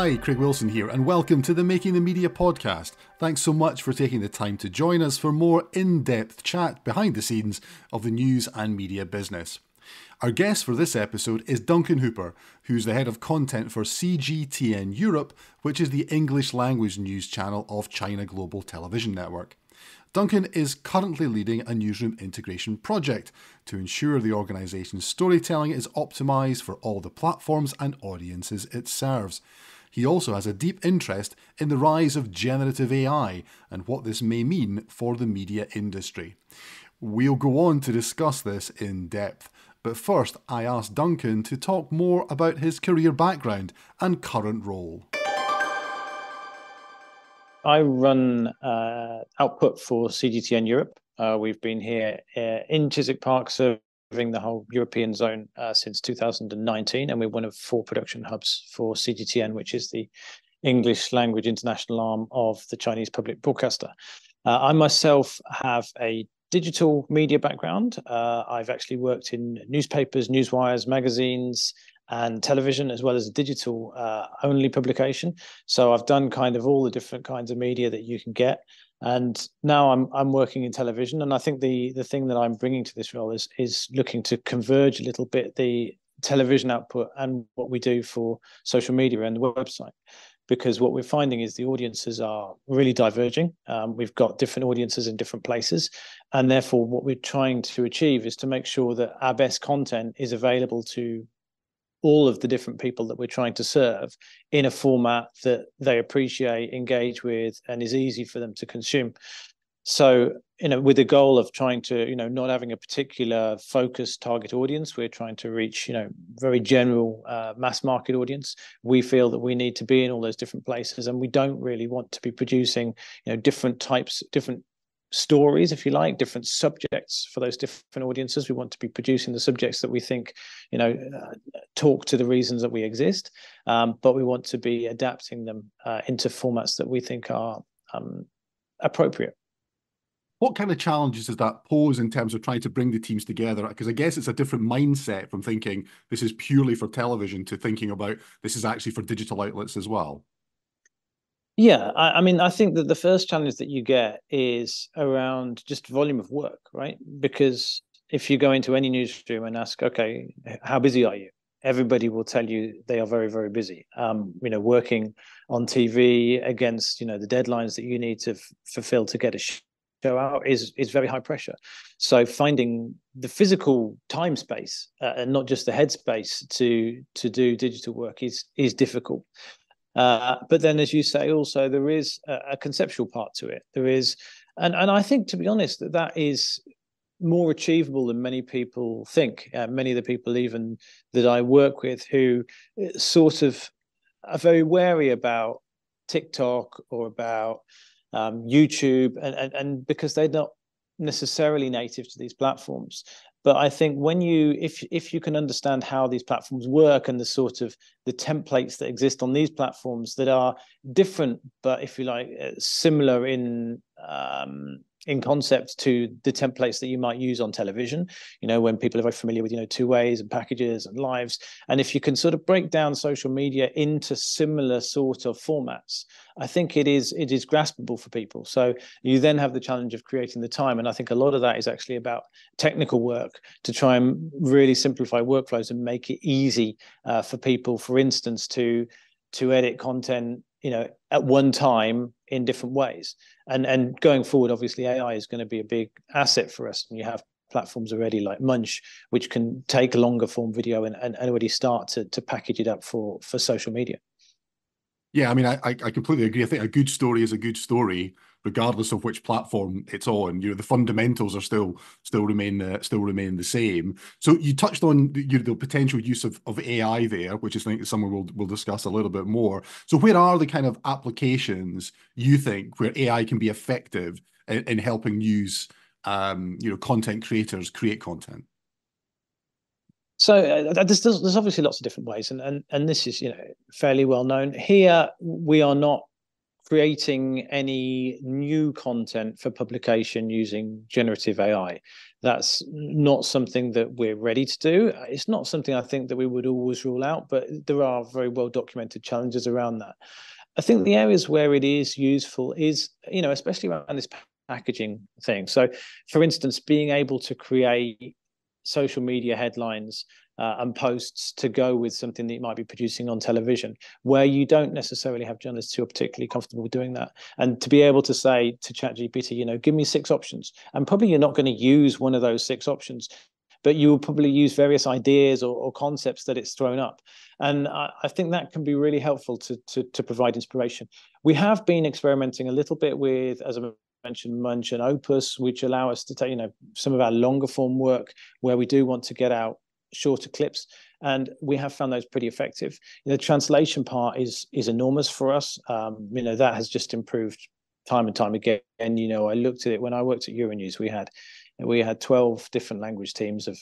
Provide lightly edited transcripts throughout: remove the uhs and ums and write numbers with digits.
Hi, Craig Wilson here, and welcome to the Making the Media podcast. Thanks so much for taking the time to join us for more in-depth chat behind the scenes of the news and media business. Our guest for this episode is Duncan Hooper, who's the head of content for CGTN Europe, which is the English language news channel of China Global Television Network. Duncan is currently leading a newsroom integration project to ensure the organisation's storytelling is optimised for all the platforms and audiences it serves. He also has a deep interest in the rise of generative AI and what this may mean for the media industry. We'll go on to discuss this in depth, but first I asked Duncan to talk more about his career background and current role. I run output for CGTN Europe. We've been here in Chiswick Park serving the whole European zone since 2019, and we're one of 4 production hubs for CGTN, which is the English language international arm of the Chinese public broadcaster. I myself have a digital media background. I've actually worked in newspapers, newswires, magazines, and television, as well as a digital only publication. So I've done kind of all the different kinds of media that you can get. And now I'm working in television. And I think the thing that I'm bringing to this role is looking to converge a little bit the television output and what we do for social media and the website. Because what we're finding is the audiences are really diverging. We've got different audiences in different places. And therefore, what we're trying to achieve is to make sure that our best content is available to all of the different people that we're trying to serve in a format that they appreciate, engage with, and is easy for them to consume. So, with the goal of trying to, not having a particular focused target audience, we're trying to reach, very general mass market audience. We feel that we need to be in all those different places, and we don't really want to be producing, different stories, if you like, different subjects for those different audiences. We want to be producing the subjects that we think, talk to the reasons that we exist, but we want to be adapting them into formats that we think are appropriate. What kind of challenges does that pose in terms of trying to bring the teams together? Because I guess it's a different mindset from thinking this is purely for television to thinking about this is actually for digital outlets as well. Yeah, I think that the first challenge that you get is around just volume of work, right? Because if you go into any newsroom and ask, okay, how busy are you? Everybody will tell you they are very, very busy. Working on TV against, the deadlines that you need to fulfill to get a show out is very high pressure. So finding the physical time space and not just the headspace to do digital work is difficult. But then, as you say, also there is a conceptual part to it. There is, and I think, to be honest, that is more achievable than many people think. Many of the people even that I work with who sort of are very wary about TikTok or about YouTube, and because they're not necessarily native to these platforms. But I think when if you can understand how these platforms work and the sort of the templates that exist on these platforms that are different, but if you like, similar in concept to the templates that you might use on television, when people are very familiar with, two ways and packages and lives. And if you can sort of break down social media into similar sort of formats, I think it is graspable for people. So you then have the challenge of creating the time. And I think a lot of that is actually about technical work to try and really simplify workflows and make it easy for people, for instance, to edit content, at one time in different ways. And going forward, obviously, AI is going to be a big asset for us. And you have platforms already like Munch, which can take longer form video and already start to package it up for social media. Yeah, I completely agree. I think a good story is a good story, regardless of which platform it's on. The fundamentals are still remain the same. So you touched on the potential use of AI there, which is something we'll discuss a little bit more. So where are the kind of applications you think where AI can be effective in helping news, content creators create content? So there's obviously lots of different ways, and this is fairly well known. Here we are not creating any new content for publication using generative AI. That's not something that we're ready to do. It's not something I think that we would always rule out, but there are very well documented challenges around that. I think the areas where it is useful is, especially around this packaging thing. So, for instance, being able to create social media headlines and posts to go with something that you might be producing on television, where you don't necessarily have journalists who are particularly comfortable with doing that. And to be able to say to ChatGPT, give me 6 options. And probably you're not going to use one of those 6 options, but you will probably use various ideas or concepts that it's thrown up. And I think that can be really helpful to provide inspiration. We have been experimenting a little bit with, as I mentioned, Munch and Opus, which allow us to take, some of our longer form work where we do want to get out shorter clips, and we have found those pretty effective. The translation part is enormous for us. That has just improved time and time again. I looked at it when I worked at Euronews. We had 12 different language teams of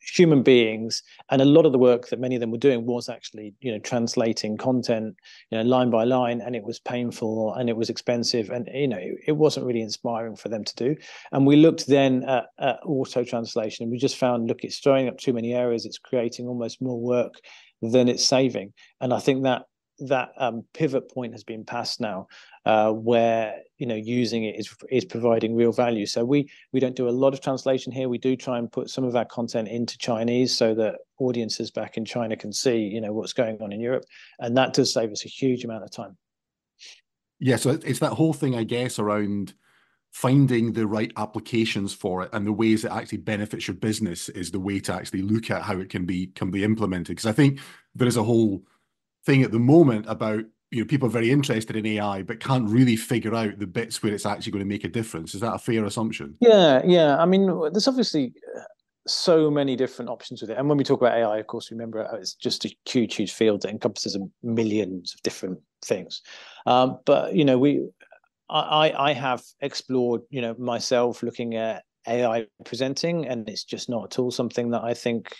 human beings, and a lot of the work that many of them were doing was actually, translating content, line by line, and it was painful and it was expensive, and it wasn't really inspiring for them to do. And we looked then at auto translation, and we just found, look, it's throwing up too many errors. It's creating almost more work than it's saving. And I think that pivot point has been passed now, where using it is providing real value. So we don't do a lot of translation here. We do try and put some of our content into Chinese so that audiences back in China can see what's going on in Europe, and that does save us a huge amount of time. Yeah, so it's that whole thing, I guess, around finding the right applications for it and the ways it actually benefits your business is the way to actually look at how it can be implemented. Because I think there is a whole thing at the moment about people are very interested in AI but can't really figure out the bits where it's actually going to make a difference. Is that a fair assumption? Yeah. I mean, there's obviously so many different options with it, and when we talk about AI, of course, remember it's just a huge field that encompasses millions of different things. But I have explored myself looking at AI presenting, and it's just not at all something that I think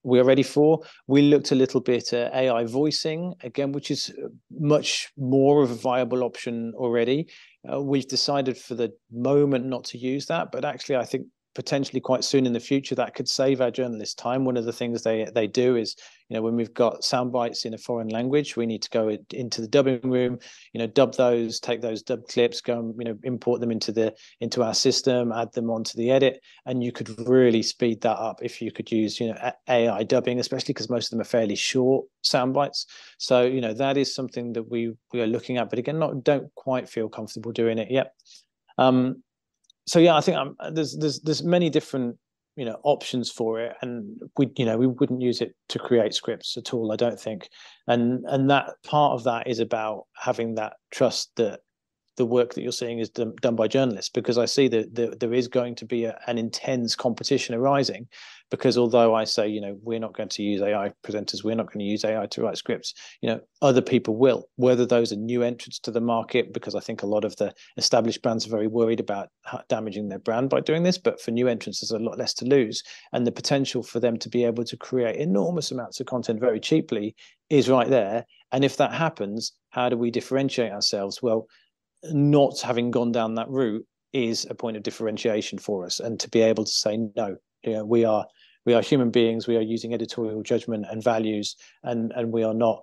we're ready for. We looked a little bit at AI voicing again, which is much more of a viable option already. We've decided for the moment not to use that, but actually I think potentially quite soon in the future that could save our journalists time. One of the things they do is, when we've got sound bites in a foreign language, we need to go into the dubbing room, dub those, take those dub clips, go and import them into our system, add them onto the edit, and you could really speed that up if you could use AI dubbing, especially because most of them are fairly short sound bites. So that is something that we are looking at, but again, don't quite feel comfortable doing it yet. So yeah, I think there's many different options for it, and we wouldn't use it to create scripts at all, I don't think. And that part of that is about having that trust that the work that you're seeing is done by journalists, because I see that there is going to be an intense competition arising, because although I say, we're not going to use AI presenters, we're not going to use AI to write scripts, other people will, whether those are new entrants to the market, because I think a lot of the established brands are very worried about damaging their brand by doing this, but for new entrants, there's a lot less to lose. And the potential for them to be able to create enormous amounts of content very cheaply is right there. And if that happens, how do we differentiate ourselves? Well, not having gone down that route is a point of differentiation for us, and to be able to say no, we are human beings, we are using editorial judgment and values, and we are not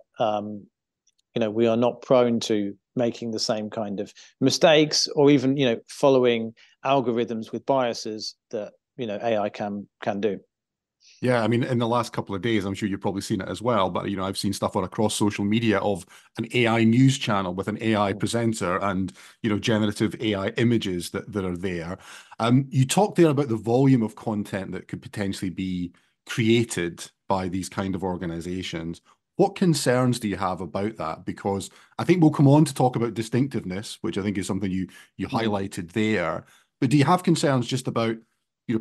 we are not prone to making the same kind of mistakes, or even following algorithms with biases that AI can do. Yeah, I mean, in the last couple of days, I'm sure you've probably seen it as well, but I've seen stuff all across social media of an AI news channel with an AI presenter and generative AI images that are there. You talked there about the volume of content that could potentially be created by these kind of organizations. What concerns do you have about that? Because I think we'll come on to talk about distinctiveness, which I think is something you highlighted there. But do you have concerns just about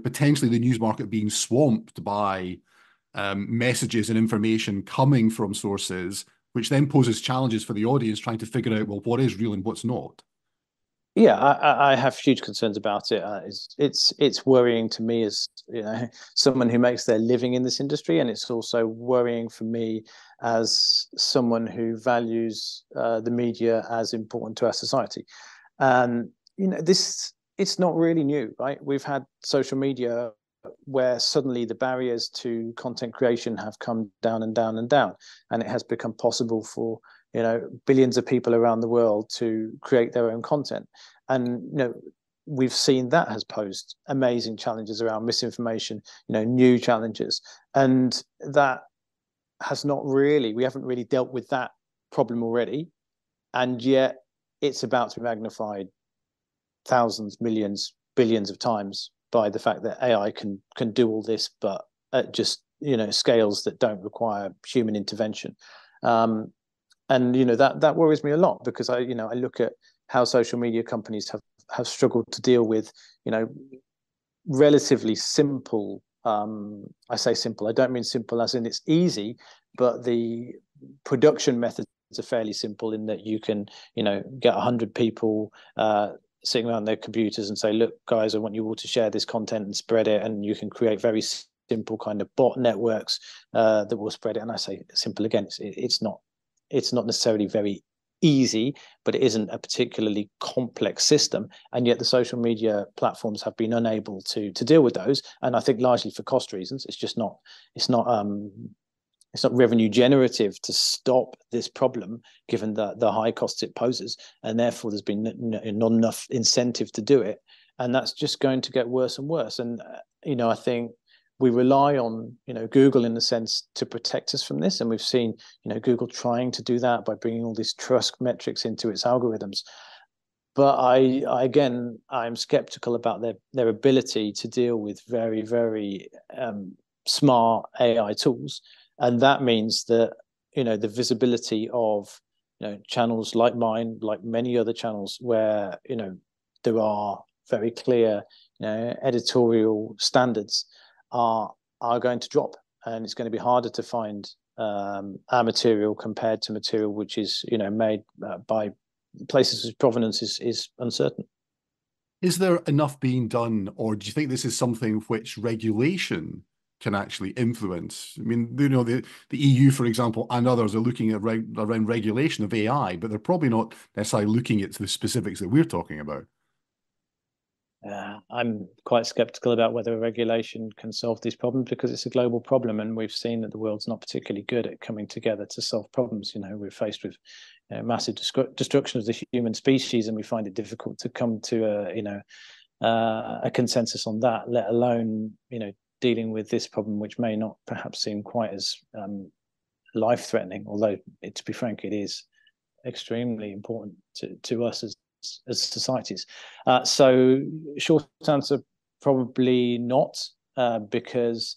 potentially the news market being swamped by messages and information coming from sources, which then poses challenges for the audience trying to figure out, well, what is real and what's not? Yeah, I have huge concerns about it. It's worrying to me as someone who makes their living in this industry, and it's also worrying for me as someone who values the media as important to our society. And this it's not really new, right? We've had social media where suddenly the barriers to content creation have come down and down and down, and it has become possible for billions of people around the world to create their own content. And we've seen that has posed amazing challenges around misinformation, new challenges, and that has not really we haven't really dealt with that problem already, and yet it's about to be magnified thousands, millions, billions of times by the fact that AI can do all this, but at just scales that don't require human intervention. And that worries me a lot, because I look at how social media companies have struggled to deal with relatively simple. I say simple. I don't mean simple as in it's easy, but the production methods are fairly simple in that you can get 100 people sitting around their computers and say, look, guys, I want you all to share this content and spread it. And you can create very simple kind of bot networks that will spread it. And I say simple again, it's not necessarily very easy, but it isn't a particularly complex system. And yet the social media platforms have been unable to deal with those. And I think largely for cost reasons. It's not revenue generative to stop this problem, given the high costs it poses, and therefore there's been not enough incentive to do it, and that's just going to get worse and worse. And I think we rely on Google in a sense to protect us from this, and we've seen Google trying to do that by bringing all these trust metrics into its algorithms. But I'm skeptical about their ability to deal with very, very smart AI tools. And that means that the visibility of channels like mine, like many other channels, where there are very clear editorial standards, are going to drop, and it's going to be harder to find our material compared to material which is made by places whose provenance is uncertain. Is there enough being done, or do you think this is something which regulation can actually influence? I mean, the EU, for example, and others are looking at around regulation of AI, but they're probably not necessarily looking at the specifics that we're talking about. I'm quite skeptical about whether a regulation can solve these problems, because it's a global problem, and we've seen that the world's not particularly good at coming together to solve problems. We're faced with massive destruction of the human species, and we find it difficult to come to a consensus on that, let alone dealing with this problem, which may not perhaps seem quite as life-threatening, although to be frank, it is extremely important to us as societies. So short answer, probably not, because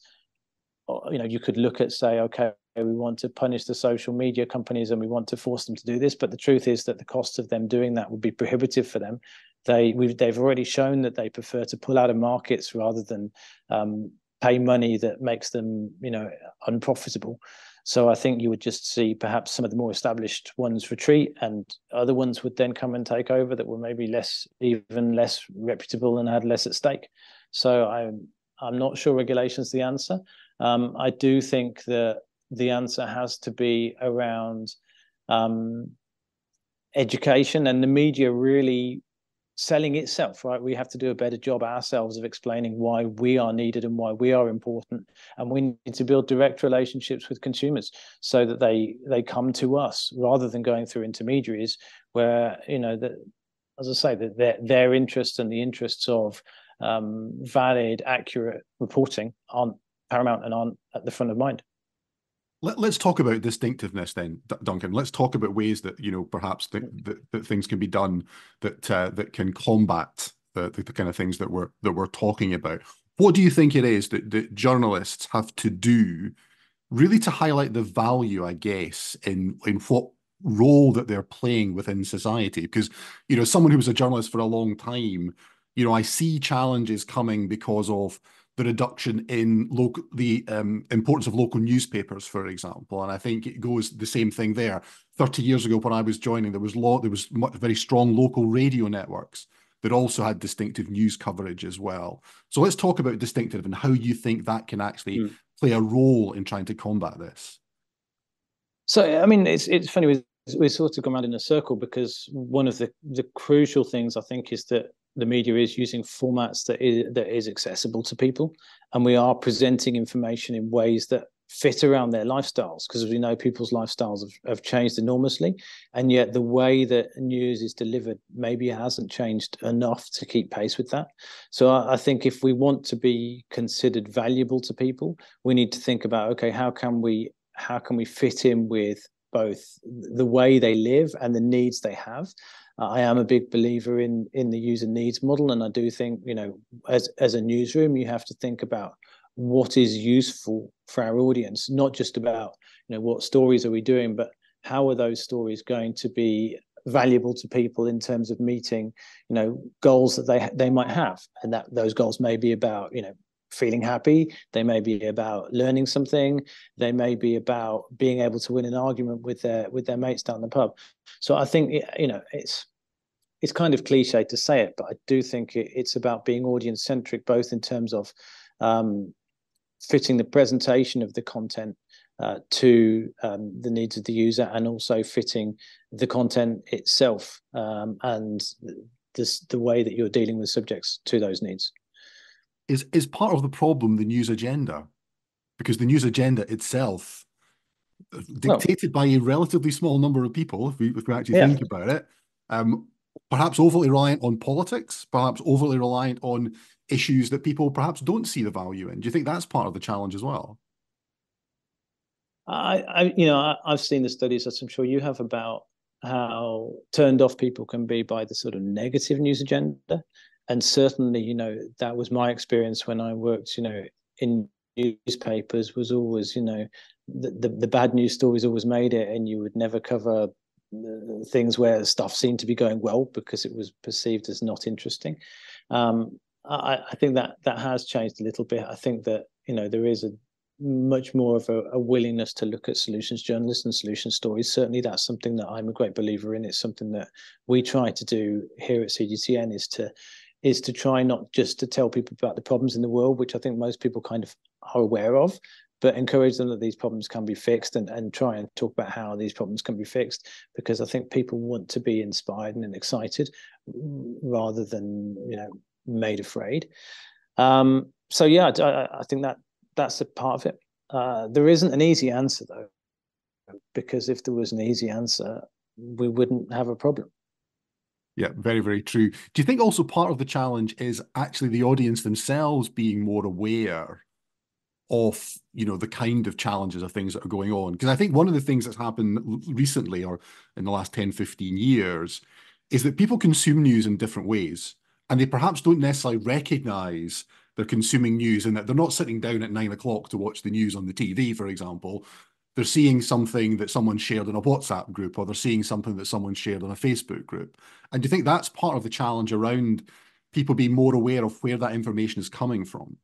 you could look at, say, okay, we want to punish the social media companies and we want to force them to do this, but the truth is that the cost of them doing that would be prohibitive for them. They've already shown that they prefer to pull out of markets rather than pay money that makes them unprofitable. So I think you would just see perhaps some of the more established ones retreat, and other ones would then come and take over that were maybe even less reputable and had less at stake. So I'm not sure regulation's the answer. I do think that the answer has to be around education, and the media really selling itself, right? We have to do a better job ourselves of explaining why we are needed and why we are important. And we need to build direct relationships with consumers so that they come to us rather than going through intermediaries where, as I say, that their interests and the interests of valid, accurate reporting aren't paramount and aren't at the front of mind. Let's talk about distinctiveness then, Duncan. Let's talk about ways that perhaps that things can be done that can combat the kind of things that we're talking about. What do you think it is that journalists have to do, really, to highlight the value, I guess, in what role that they're playing within society? Because someone who was a journalist for a long time, I see challenges coming because of the reduction in the importance of local newspapers, for example. And I think it goes the same thing there. 30 years ago, when I was joining, there was very strong local radio networks that also had distinctive news coverage as well. So let's talk about distinctive and how you think that can actually play a role in trying to combat this. So, I mean, it's funny, we sort of gone around in a circle, because one of the crucial things I think is that the media is using formats that is accessible to people, and we are presenting information in ways that fit around their lifestyles, because as we know, people's lifestyles have changed enormously, and yet the way that news is delivered maybe hasn't changed enough to keep pace with that. So I think if we want to be considered valuable to people, we need to think about, okay, how can we fit in with both the way they live and the needs they have. I am a big believer in the user needs model, and I do think, as a newsroom, you have to think about what is useful for our audience, not just about what stories are we doing, but how are those stories going to be valuable to people in terms of meeting goals that they might have, and that those goals may be about feeling happy, they may be about learning something, they may be about being able to win an argument with their mates down the pub. So I think it's kind of cliche to say it, but I do think it's about being audience centric, both in terms of fitting the presentation of the content to the needs of the user, and also fitting the content itself and the way that you're dealing with subjects to those needs. Is part of the problem the news agenda? Because the news agenda itself, dictated by a relatively small number of people, if we actually think about it, perhaps overly reliant on politics, perhaps overly reliant on issues that people perhaps don't see the value in. Do you think that's part of the challenge as well? I've seen the studies, as I'm sure you have, about how turned off people can be by the sort of negative news agenda. And certainly, that was my experience when I worked, in newspapers, was always, the bad news stories always made it, and you would never cover things where stuff seemed to be going well because it was perceived as not interesting. I think that has changed a little bit. I think that, there is a much more of a willingness to look at solutions journalists and solution stories. Certainly that's something that I'm a great believer in. It's something that we try to do here at CGTN, is to try not just to tell people about the problems in the world, which I think most people kind of are aware of, but encourage them that these problems can be fixed, and try and talk about how these problems can be fixed, because I think people want to be inspired and excited rather than, made afraid. So yeah, I think that's a part of it. There isn't an easy answer though, because if there was an easy answer, we wouldn't have a problem. Yeah, very, very true. Do you think also part of the challenge is actually the audience themselves being more aware of, the kind of challenges or things that are going on? Because I think one of the things that's happened recently, or in the last 10, 15 years, is that people consume news in different ways, and they perhaps don't necessarily recognize they're consuming news, and that they're not sitting down at 9 o'clock to watch the news on the TV, for example. They're seeing something that someone shared in a WhatsApp group, or they're seeing something that someone shared on a Facebook group. And do you think that's part of the challenge around people being more aware of where that information is coming from?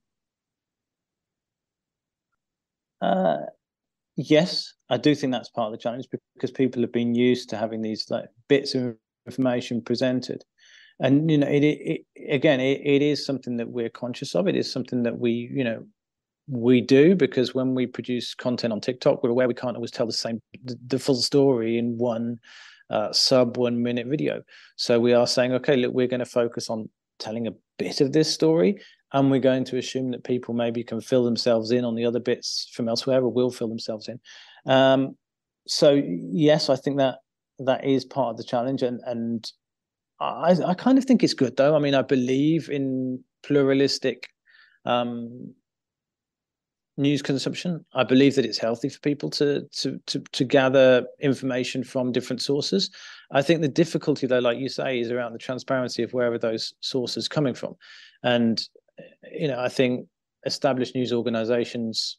Yes, I do think that's part of the challenge, because people have been used to having these bits of information presented. And it is something that we're conscious of. It is something that we do, because when we produce content on TikTok, we're aware we can't always tell the full story in one 1 minute video. So we are saying, okay, look, we're going to focus on telling a bit of this story, and we're going to assume that people maybe can fill themselves in on the other bits from elsewhere, or will fill themselves in. So yes, I think that is part of the challenge, and I kind of think it's good though. I mean, I believe in pluralistic news consumption. I believe that it's healthy for people to gather information from different sources. I think the difficulty, though, like you say, is around the transparency of wherever those sources coming from. And I think established news organizations,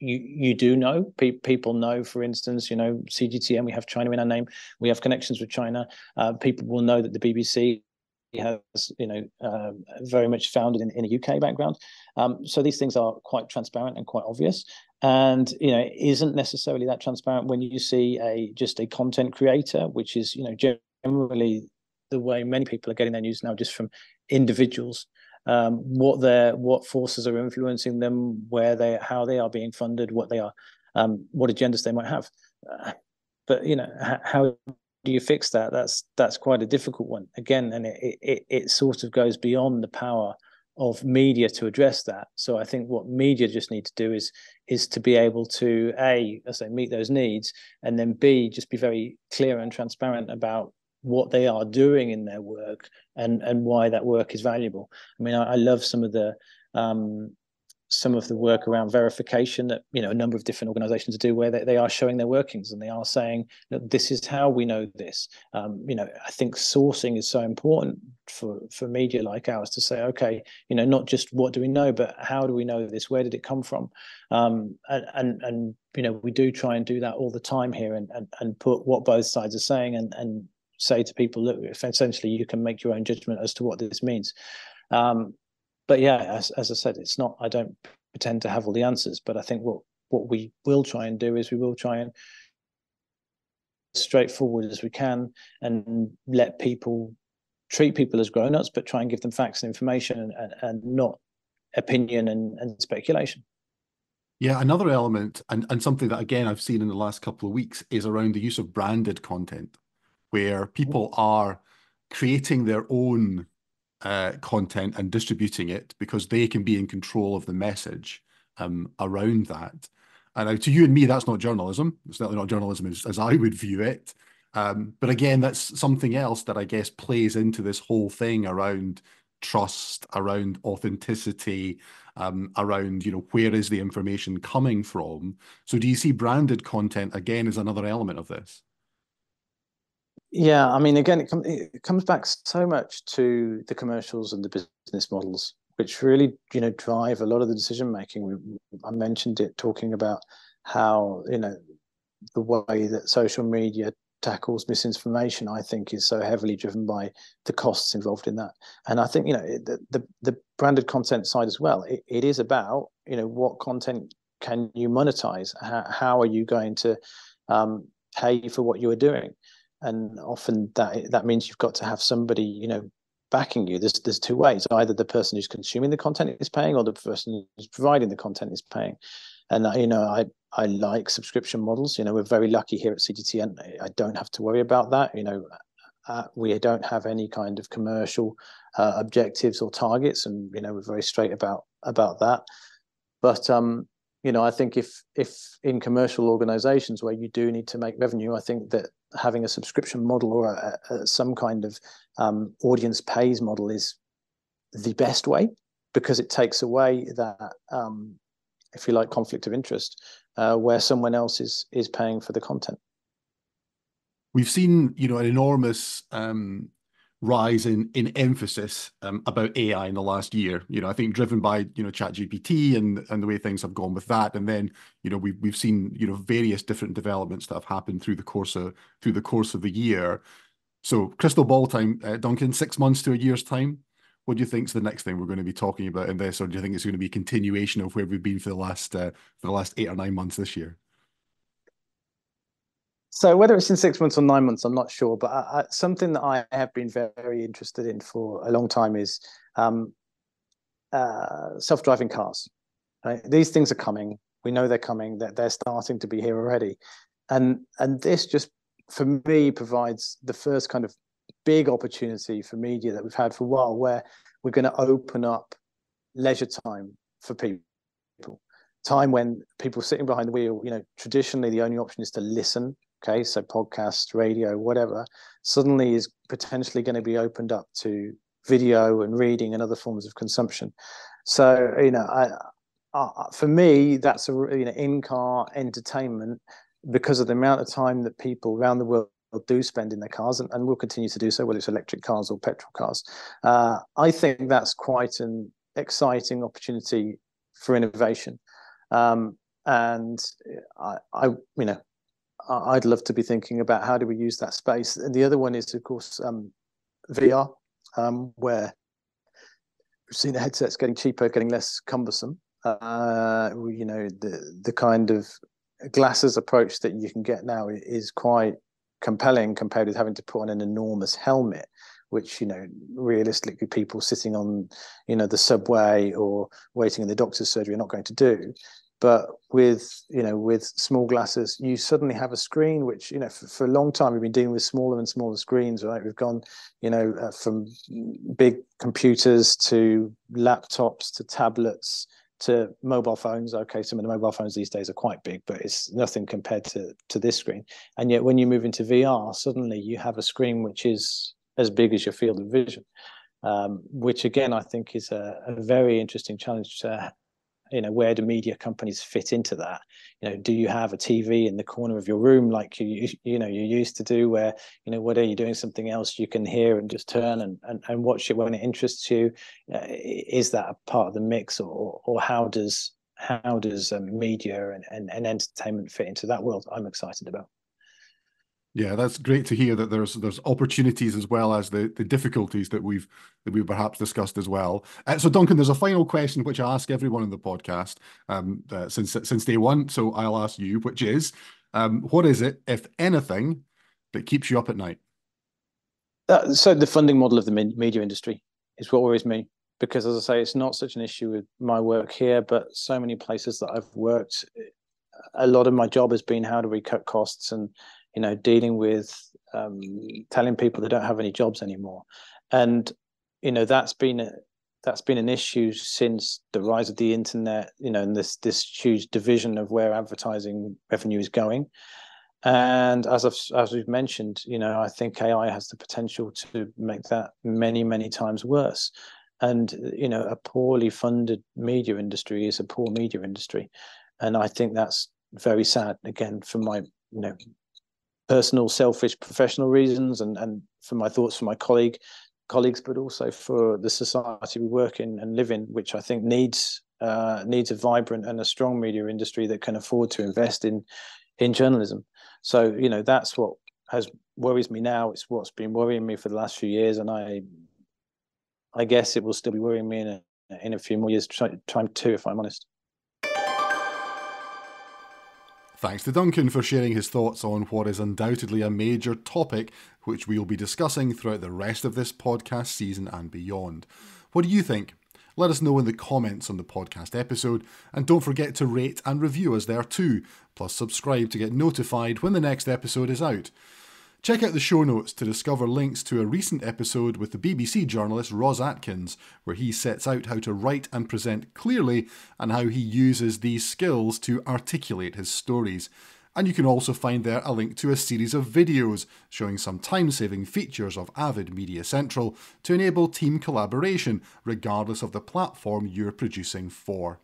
you do know, people know, for instance, CGTN, we have China in our name, we have connections with China. People will know that the BBC has, very much founded in a UK background. So these things are quite transparent and quite obvious. And, it isn't necessarily that transparent when you see just a content creator, which is, generally the way many people are getting their news now, just from individuals. What forces are influencing them, how they are being funded, what agendas they might have. But how do you fix that? That's quite a difficult one again, and it sort of goes beyond the power of media to address that. So I think what media just need to do is to be able to as I say, meet those needs, and then B, just be very clear and transparent about what they are doing in their work and why that work is valuable. I mean, I love some of the work around verification that a number of different organizations do, where they are showing their workings and they are saying, this is how we know this. I think sourcing is so important for media like ours to say, okay, not just what do we know, but how do we know this? Where did it come from? And we do try and do that all the time here, and put what both sides are saying and say to people, look, essentially you can make your own judgment as to what this means. But yeah, as I said, it's not, I don't pretend to have all the answers, but I think what we will try and do is we will try and straightforward as we can, and treat people as grown-ups, but try and give them facts and information, and not opinion and speculation. Yeah, another element, and something that, again, I've seen in the last couple of weeks, is around the use of branded content, where people are creating their own content and distributing it because they can be in control of the message around that. And to you and me, that's not journalism. It's certainly not journalism as I would view it. But again, that's something else that I guess plays into this whole thing around trust, around authenticity, around, where is the information coming from? So do you see branded content, again, as another element of this? Yeah, I mean, again, it comes back so much to the commercials and the business models, which really, drive a lot of the decision making. I mentioned it, talking about how, the way that social media tackles misinformation, I think, is so heavily driven by the costs involved in that. And I think, the branded content side as well, it is about, what content can you monetize? How are you going to pay for what you are doing? And often that means you've got to have somebody, backing you. There's two ways. Either the person who's consuming the content is paying, or the person who's providing the content is paying. And I like subscription models. We're very lucky here at CGTN. I don't have to worry about that. We don't have any kind of commercial objectives or targets, and we're very straight about that. But I think if in commercial organizations where you do need to make revenue, I think that having a subscription model or some kind of audience pays model is the best way, because it takes away that, if you like, conflict of interest, where someone else is paying for the content. We've seen, an enormous rise in emphasis about AI in the last year. I think driven by ChatGPT and the way things have gone with that, and then we've seen various different developments that have happened through the course of the year. So crystal ball time, Duncan, 6 months to a year's time, what do you think is the next thing we're going to be talking about in this, or do you think it's going to be a continuation of where we've been for the last 8 or 9 months this year? So whether it's in 6 months or 9 months, I'm not sure. But something that I have been very interested in for a long time is self-driving cars. Right? These things are coming. We know they're coming. They're starting to be here already. And this just, for me, provides the first kind of big opportunity for media that we've had for a while, where we're going to open up leisure time for people. Time when people sitting behind the wheel, traditionally the only option is to listen. Okay, so podcasts, radio, whatever, suddenly is potentially going to be opened up to video and reading and other forms of consumption. So, for me, that's in-car entertainment, because of the amount of time that people around the world do spend in their cars, and will continue to do so, whether it's electric cars or petrol cars. I think that's quite an exciting opportunity for innovation, and I'd love to be thinking about how do we use that space. And the other one is, of course, VR. where we've seen the headsets getting cheaper, getting less cumbersome. The kind of glasses approach that you can get now is quite compelling compared with having to put on an enormous helmet, which, realistically people sitting on, the subway or waiting in the doctor's surgery are not going to do. But with small glasses, you suddenly have a screen which, for a long time we've been dealing with smaller and smaller screens, right? We've gone, from big computers to laptops to tablets to mobile phones. Okay, some of the mobile phones these days are quite big, but it's nothing compared to this screen. And yet when you move into VR, suddenly you have a screen which is as big as your field of vision, which again, I think is a very interesting challenge to, where do media companies fit into that? Do you have a TV in the corner of your room like you used to do, where, whether you're doing something else, you can hear and just turn and watch it when it interests you? Is that a part of the mix, or how does media and entertainment fit into that world? I'm excited about. Yeah, that's great to hear that there's opportunities as well as the difficulties that we've perhaps discussed as well. So Duncan, there's a final question which I ask everyone in the podcast since day one. So I'll ask you, which is, what is it, if anything, that keeps you up at night? So the funding model of the media industry is what worries me, because, as I say, it's not such an issue with my work here, but so many places that I've worked, a lot of my job has been how do we cut costs and dealing with telling people they don't have any jobs anymore. And, that's been an issue since the rise of the internet, and this huge division of where advertising revenue is going. And as we've mentioned, I think AI has the potential to make that many, many times worse. And, a poorly funded media industry is a poor media industry. And I think that's very sad, again, from my, personal, selfish, professional reasons, and for my thoughts for my colleagues, but also for the society we work in and live in, which I think needs a vibrant and a strong media industry that can afford to invest in journalism. So, that's what worries me now. It's what's been worrying me for the last few years, and I guess it will still be worrying me in a few more years' time too, if I'm honest. Thanks to Duncan for sharing his thoughts on what is undoubtedly a major topic which we will be discussing throughout the rest of this podcast season and beyond. What do you think? Let us know in the comments on the podcast episode, and don't forget to rate and review us there too, plus subscribe to get notified when the next episode is out. Check out the show notes to discover links to a recent episode with the BBC journalist Ros Atkins, where he sets out how to write and present clearly and how he uses these skills to articulate his stories. And you can also find there a link to a series of videos showing some time-saving features of Avid Media Central to enable team collaboration, regardless of the platform you're producing for.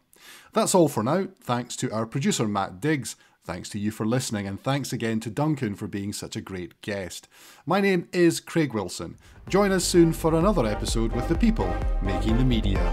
That's all for now. Thanks to our producer Matt Diggs. Thanks to you for listening, and thanks again to Duncan for being such a great guest. My name is Craig Wilson. Join us soon for another episode with the people making the media.